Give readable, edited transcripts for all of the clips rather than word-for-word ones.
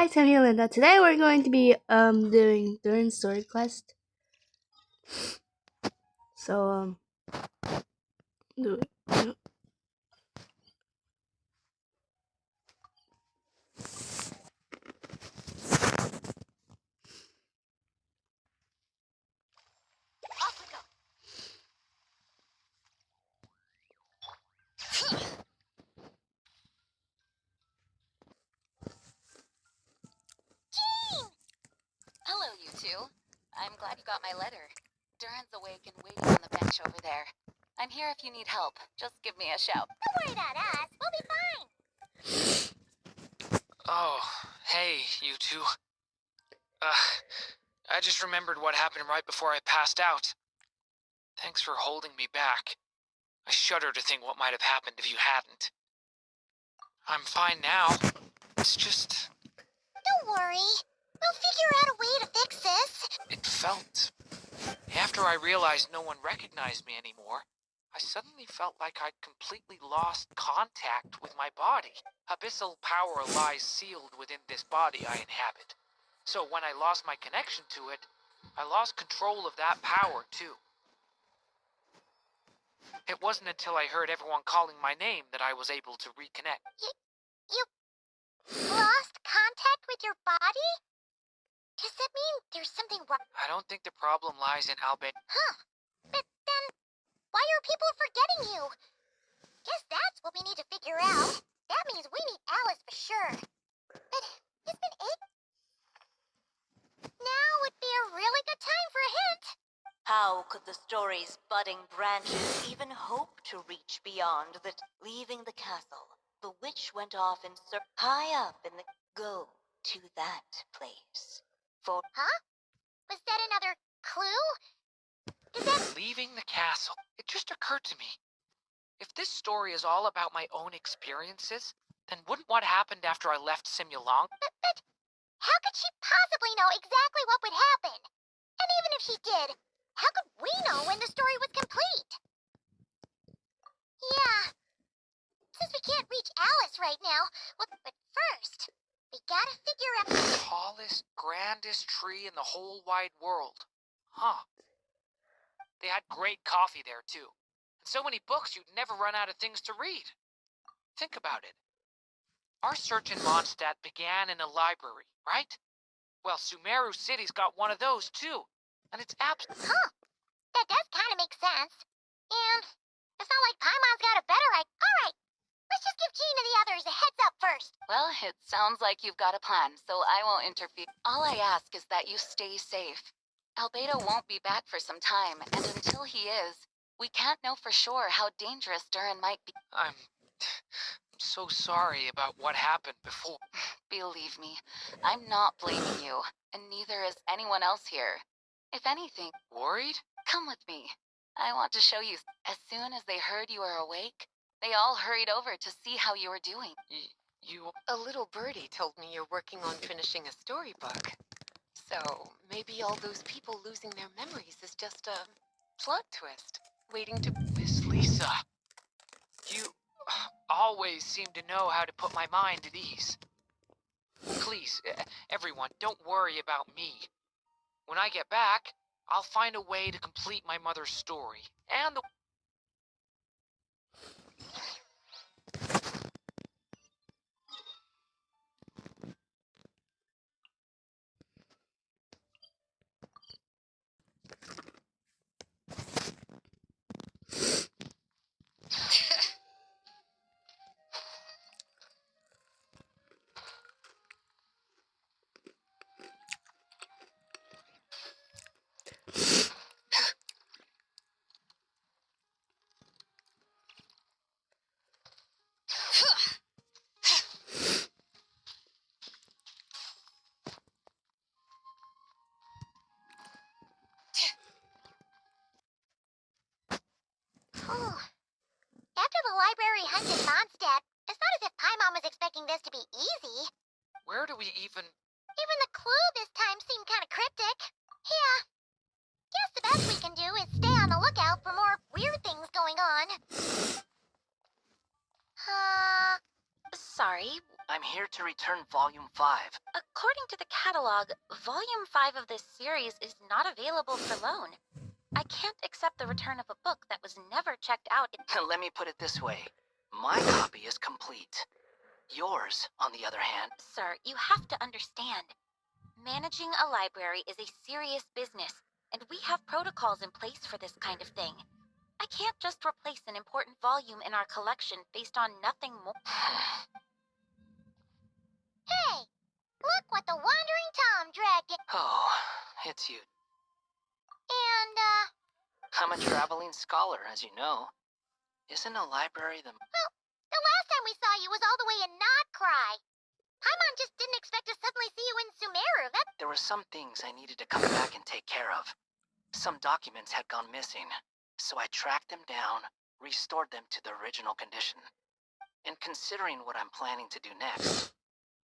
Hi, Sammy and Linda. Today we're going to be doing Durin's story quest. So do it. Off we go. Jean! Hello, you two. I'm glad you got my letter. Durin's awake and waiting on the bench over there. I'm here if you need help. Just give me a shout. Don't worry about us. We'll be fine. Oh, hey, you two. I just remembered what happened right before I passed out. Thanks for holding me back. I shudder to think what might have happened if you hadn't. I'm fine now. It's just... Don't worry. We'll figure out a way to fix this. It felt... After I realized no one recognized me anymore, I suddenly felt like I'd completely lost contact with my body. Abyssal power lies sealed within this body I inhabit. So when I lost my connection to it, I lost control of that power too. It wasn't until I heard everyone calling my name that I was able to reconnect. You lost contact with your body? Does that mean there's something wrong? I don't think the problem lies in Albert. Huh. But then, why are people forgetting you? Guess that's what we need to figure out. That means we need Alice for sure. But it's been 8... Now would be a really good time for a hint. How could the story's budding branches even hope to reach beyond the... Leaving the castle, the witch went off in search... High up in the... Go to that place. For... Huh? Was that another clue? Is that... Leaving the castle. It just occurred to me. If this story is all about my own experiences, then wouldn't what happened after I left Simulong? But how could she possibly know exactly what would happen? And even if she did, how could we know when the story was complete? Yeah. Since we can't reach Alice right now, well, but first, we gotta figure out... The tallest, grandest tree in the whole wide world. Huh. They had great coffee there, too. And so many books you'd never run out of things to read. Think about it. Our search in Mondstadt began in a library, right? Well, Sumeru City's got one of those, too. And it's Huh. That does kind of make sense. And it's not like Paimon's got a better idea. All right. Let's just give Jean and the others a heads up first. Well, it sounds like you've got a plan, so I won't interfere. All I ask is that you stay safe. Albedo won't be back for some time, and until he is, we can't know for sure how dangerous Durin might be. I'm so sorry about what happened before. Believe me, I'm not blaming you, and neither is anyone else here. If anything, Worried? come with me. I want to show you. As soon as they heard you were awake, they all hurried over to see how you were doing. You... A little birdie told me you're working on finishing a storybook. So maybe all those people losing their memories is just a plot twist, waiting to... Miss Lisa, you always seem to know how to put my mind at ease. Please, everyone, don't worry about me. When I get back, I'll find a way to complete my mother's story, and the... Whew. After the library hunt in Mondstadt, it's not as if Paimon was expecting this to be easy. Where do we even... Even the clue this time seemed kind of cryptic. Yeah. Guess the best we can do is stay on the lookout for more weird things going on. Sorry, I'm here to return Volume 5. According to the catalog, Volume 5 of this series is not available for loan. I can't accept the return of a book that was never checked out. Let me put it this way. My copy is complete. Yours, on the other hand... Sir, you have to understand. Managing a library is a serious business, and we have protocols in place for this kind of thing. I can't just replace an important volume in our collection based on nothing more. Hey, look what the Wandering Tom dragged in. Oh, it's you. And, I'm a traveling scholar, as you know. Isn't a library the... well, the last time we saw you was all the way in Notcry. Paimon just didn't expect to suddenly see you in Sumeru. There were some things I needed to come back and take care of. Some documents had gone missing, so I tracked them down, restored them to the original condition. And considering what I'm planning to do next,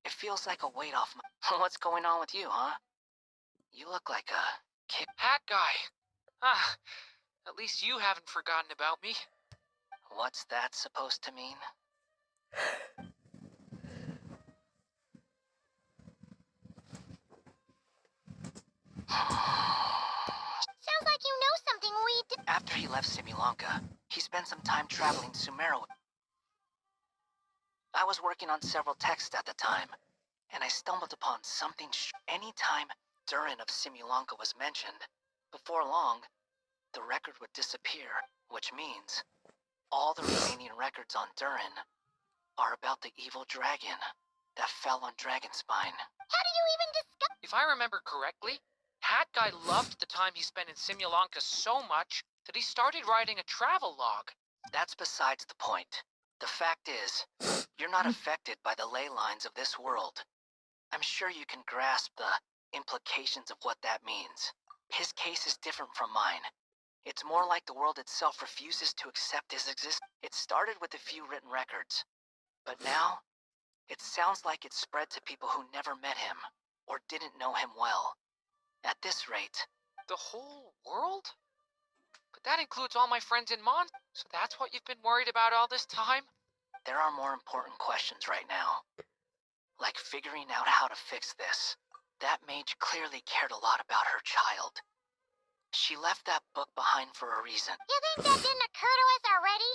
it feels like a weight off my... What's going on with you, huh? You look like a kid... Hat guy. Ah, at least you haven't forgotten about me. What's that supposed to mean? Sounds like you know something we did. After he left Simulanka, he spent some time traveling Sumeru. I was working on several texts at the time, and I stumbled upon something anytime Durin of Simulanka was mentioned, before long, the record would disappear, which means all the remaining records on Durin are about the evil dragon that fell on Dragonspine. How did you even discover? If I remember correctly, Hat Guy loved the time he spent in Simulanka so much that he started writing a travel log. That's besides the point. The fact is, you're not affected by the ley lines of this world. I'm sure you can grasp the implications of what that means. His case is different from mine. It's more like the world itself refuses to accept his existence. It started with a few written records, but now, it sounds like it's spread to people who never met him, or didn't know him well. At this rate... The whole world? But that includes all my friends in Mon. So that's what you've been worried about all this time? There are more important questions right now. Like figuring out how to fix this. That mage clearly cared a lot about her child. She left that book behind for a reason. You think that didn't occur to us already?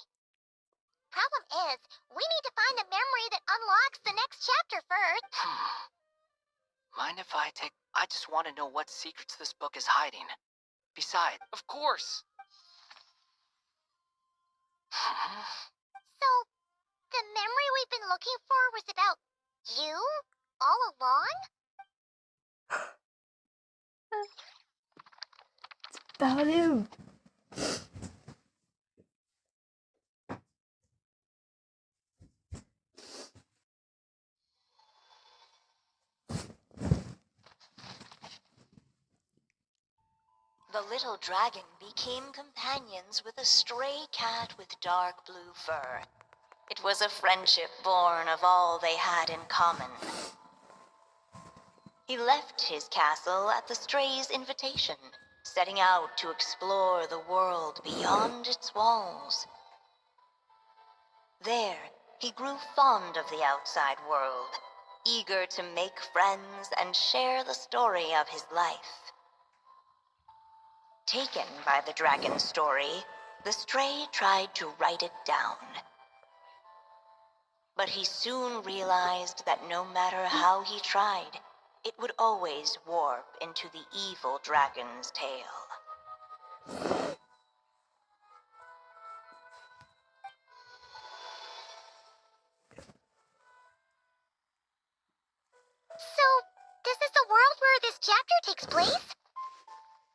Problem is, we need to find the memory that unlocks the next chapter first. Mind if I take... I just want to know what secrets this book is hiding. Besides... Of course. So, the memory we've been looking for was about you? All along? About him. The little dragon became companions with a stray cat with dark blue fur. It was a friendship born of all they had in common. He left his castle at the stray's invitation, setting out to explore the world beyond its walls. There, he grew fond of the outside world, eager to make friends and share the story of his life. Taken by the dragon's story, the stray tried to write it down. But he soon realized that no matter how he tried, it would always warp into the evil dragon's tale. So, this is the world where this chapter takes place?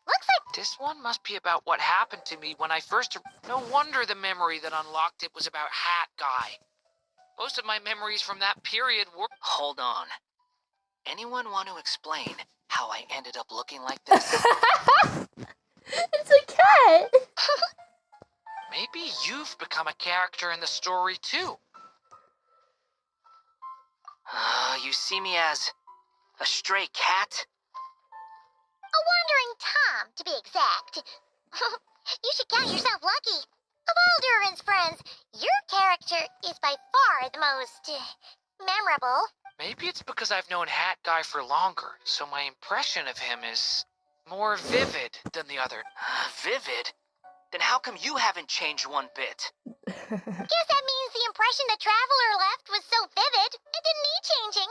Looks like... This one must be about what happened to me when I first... No wonder the memory that unlocked it was about Hat Guy. Most of my memories from that period were... Hold on. Anyone want to explain how I ended up looking like this? It's a cat. Maybe you've become a character in the story too. You see me as a stray cat? A wandering Tom, to be exact. You should count yourself lucky. Of all Durin's friends, your character is by far the most memorable. Maybe it's because I've known Hat Guy for longer, so my impression of him is more vivid than the other. Vivid? Then how come you haven't changed one bit? Guess that means the impression the traveler left was so vivid, it didn't need changing.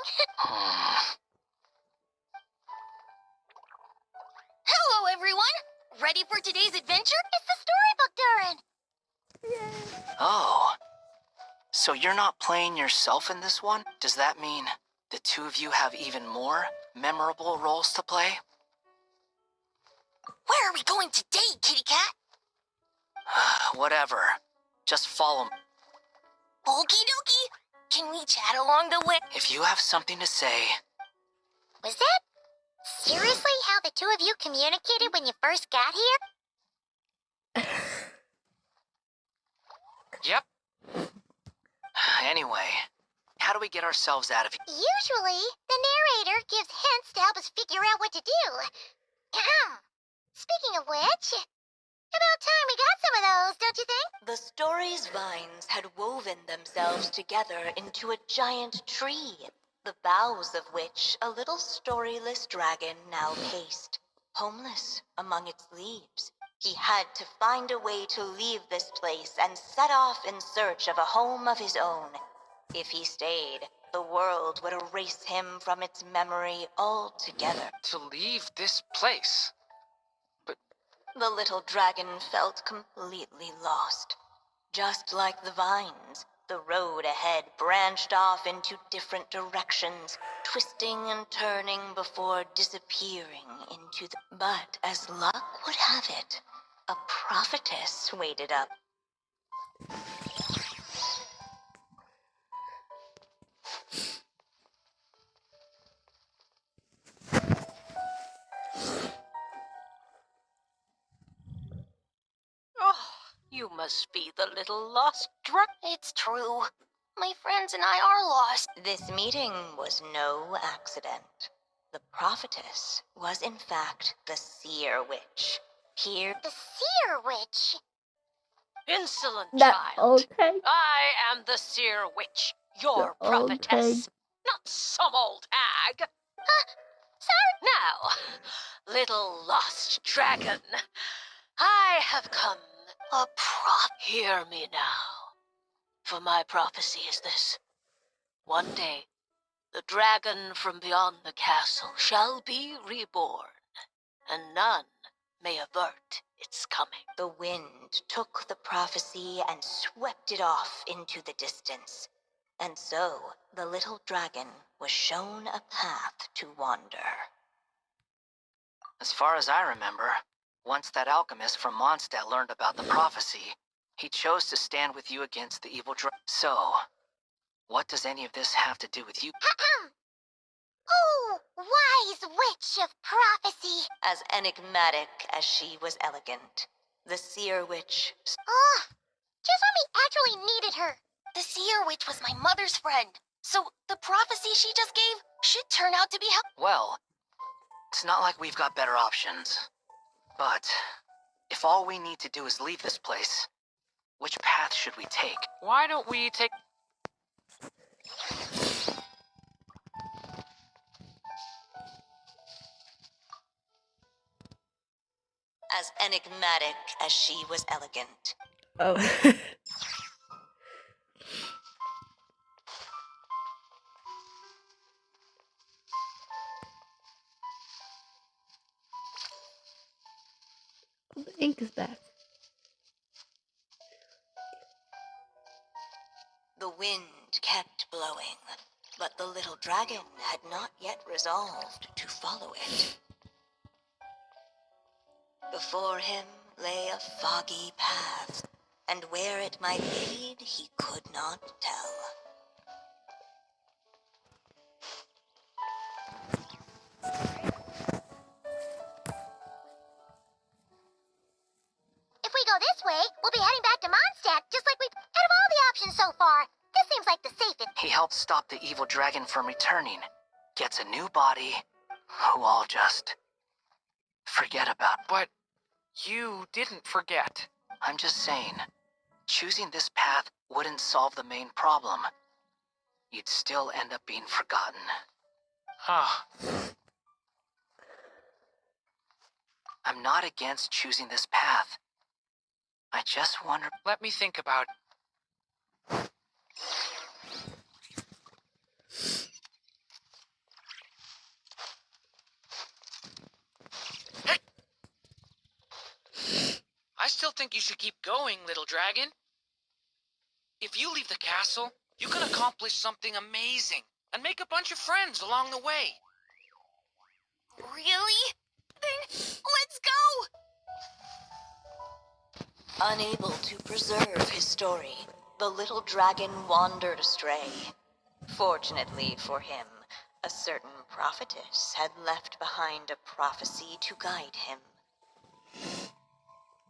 Hello, everyone! Ready for today's adventure? It's the storybook, Durin. Oh. So you're not playing yourself in this one? Does that mean the two of you have even more memorable roles to play? Where are we going today, kitty cat? Whatever. Just follow me. Okie dokie. Can we chat along the way? If you have something to say. Was that seriously how the two of you communicated when you first got here? Yep. Anyway, how do we get ourselves out of here? Usually, the narrator gives hints to help us figure out what to do. Speaking of which, about time we got some of those, don't you think? The story's vines had woven themselves together into a giant tree, the boughs of which a little storyless dragon now paced, homeless among its leaves. He had to find a way to leave this place and set off in search of a home of his own. If he stayed, the world would erase him from its memory altogether. To leave this place. The little dragon felt completely lost. Just like the vines, the road ahead branched off into different directions, twisting and turning before disappearing into the... But as luck would have it, a prophetess waited up. Oh, you must be the little lost drunk. It's true. My friends and I are lost. This meeting was no accident. The prophetess was in fact the seer witch. Here, The seer witch. Insolent That child. okay? I am the seer witch, your The old prophetess. Not some old hag. Sorry. Now, little lost dragon, I have come. A Hear me now, for my prophecy is this. One day, the dragon from beyond the castle shall be reborn, and none may avert its coming. the wind took the prophecy and swept it off into the distance. And so, the little dragon was shown a path to wander. As far as I remember, once that alchemist from Mondstadt learned about the prophecy, he chose to stand with you against the evil dragon. So, what does any of this have to do with you? Oh, wise witch of prophecy. As enigmatic as she was elegant, the seer witch... Oh, just when we actually needed her. The seer witch was my mother's friend, so the prophecy she just gave should turn out to be helpful. Well, it's not like we've got better options. But, if all we need to do is leave this place, which path should we take? Why don't we take... As enigmatic as she was elegant. Oh. The ink is back. The wind kept blowing, but the little dragon had not yet resolved to follow it. Before him lay a foggy path, and where it might lead he could not tell. If we go this way, we'll be heading back to Mondstadt, just like out of all the options so far, this seems like the safest. He helped stop the evil dragon from returning, gets a new body, who all just forget about. But you didn't forget. I'm just saying, choosing this path wouldn't solve the main problem. you'd still end up being forgotten. Huh. I'm not against choosing this path. I just wonder... Let me think about it. Hey! I still think you should keep going, little dragon. If you leave the castle, you can accomplish something amazing and make a bunch of friends along the way. Really? Then let's go! Unable to preserve his story, the little dragon wandered astray. Fortunately for him, a certain prophetess had left behind a prophecy to guide him.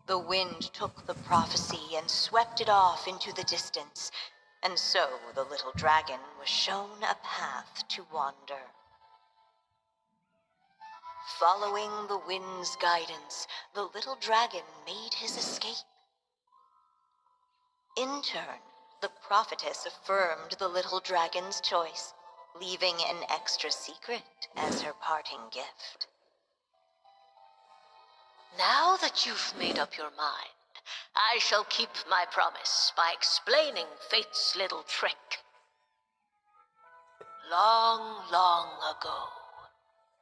The wind took the prophecy and swept it off into the distance, and so the little dragon was shown a path to wander. Following the wind's guidance, the little dragon made his escape. In turn, the prophetess affirmed the little dragon's choice, leaving an extra secret as her parting gift. Now that you've made up your mind, I shall keep my promise by explaining Fate's little trick. Long, long ago,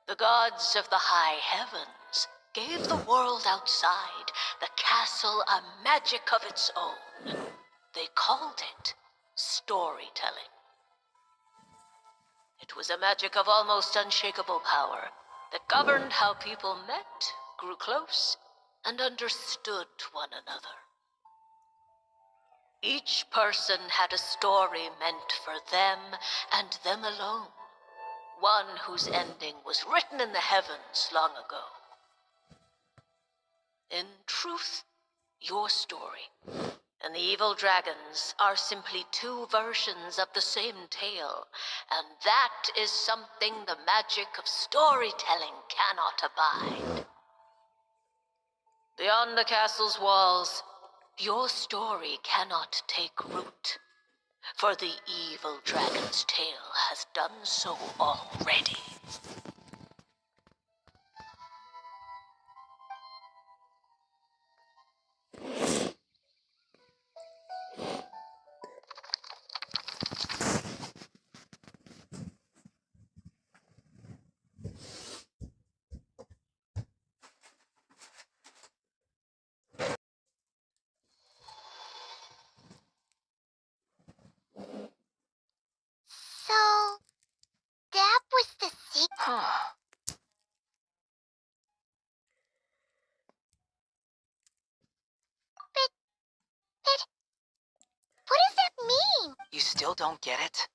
the gods of the high heavens gave the world outside the castle a magic of its own. They called it storytelling. It was a magic of almost unshakable power that governed how people met, grew close, and understood one another. Each person had a story meant for them and them alone, one whose ending was written in the heavens long ago. In truth, your story and the evil dragons are simply two versions of the same tale, and that is something the magic of storytelling cannot abide. Beyond the castle's walls, your story cannot take root, for the evil dragon's tale has done so already. So, that was the secret. Huh. But what does that mean? You still don't get it?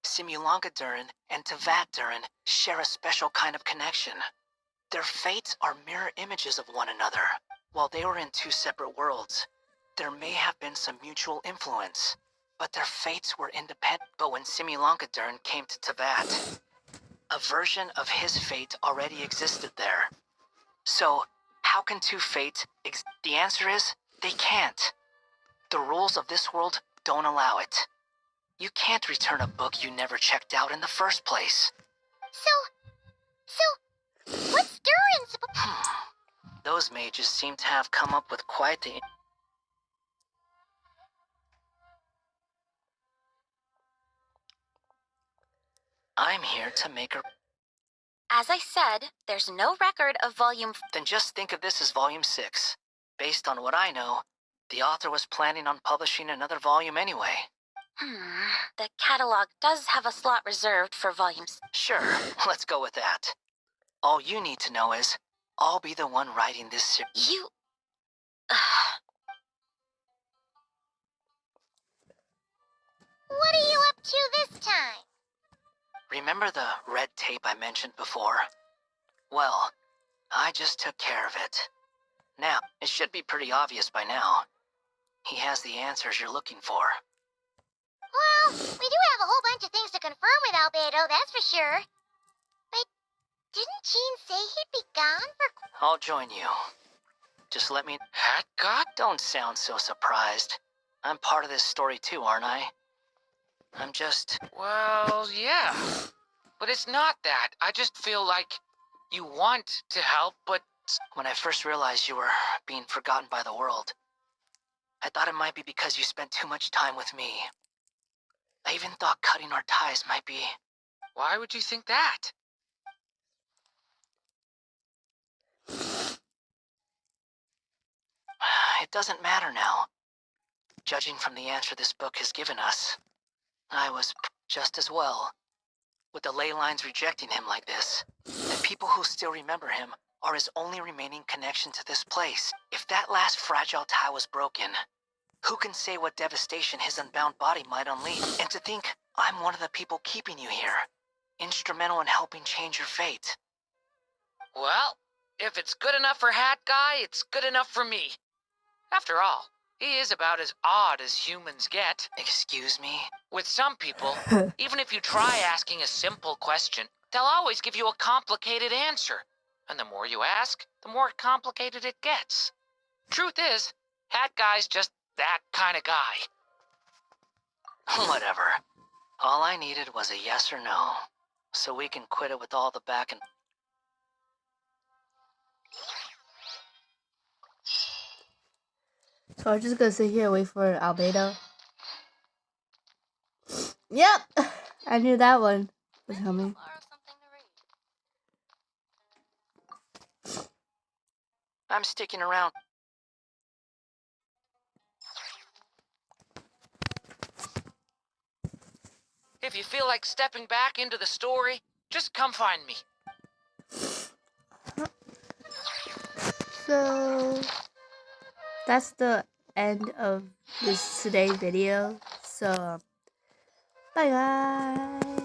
Simulanka Durin and Tevat Durin share a special kind of connection. Their fates are mirror images of one another. While they were in two separate worlds, there may have been some mutual influence, but their fates were independent. But when Simulanka Durin came to Tevat, a version of his fate already existed there. So, how can two fates exist? The answer is, they can't. The rules of this world don't allow it. You can't return a book you never checked out in the first place. So, what's Durin supposed? Those mages seem to have come up with quite the... I'm here to make a... As I said, there's no record of Volume Then just think of this as Volume 6. Based on what I know, the author was planning on publishing another volume anyway. The catalog does have a slot reserved for volumes. Sure, let's go with that. All you need to know is, I'll be the one writing this series. You... What are you up to this time? Remember the red tape I mentioned before? Well, I just took care of it. Now, it should be pretty obvious by now. He has the answers you're looking for. Well, we do have a whole bunch of things to confirm with Albedo, that's for sure. But didn't Gene say he'd be gone for... I'll join you. Just let me... Hat God? Don't sound so surprised. I'm part of this story too, aren't I? I'm just... Well, yeah. But it's not that. I just feel like you want to help, but... When I first realized you were being forgotten by the world, I thought it might be because you spent too much time with me. I even thought cutting our ties might be... Why would you think that? It doesn't matter now. Judging from the answer this book has given us, I was just as well. With the ley lines rejecting him like this, the people who still remember him are his only remaining connection to this place. If that last fragile tie was broken, who can say what devastation his unbound body might unleash? And to think I'm one of the people keeping you here, instrumental in helping change your fate. Well, if it's good enough for Hat Guy, it's good enough for me. After all, he is about as odd as humans get. Excuse me? With some people, even if you try asking a simple question, they'll always give you a complicated answer. And the more you ask, the more complicated it gets. Truth is, Hat Guy's just that kind of guy. Whatever. All I needed was a yes or no, so we can quit it with all the back and... So I'm just gonna sit here and wait for Albedo. Yep, I knew that one was coming. I'm sticking around. If you feel like stepping back into the story, just come find me. So that's the end of today's video. So bye guys.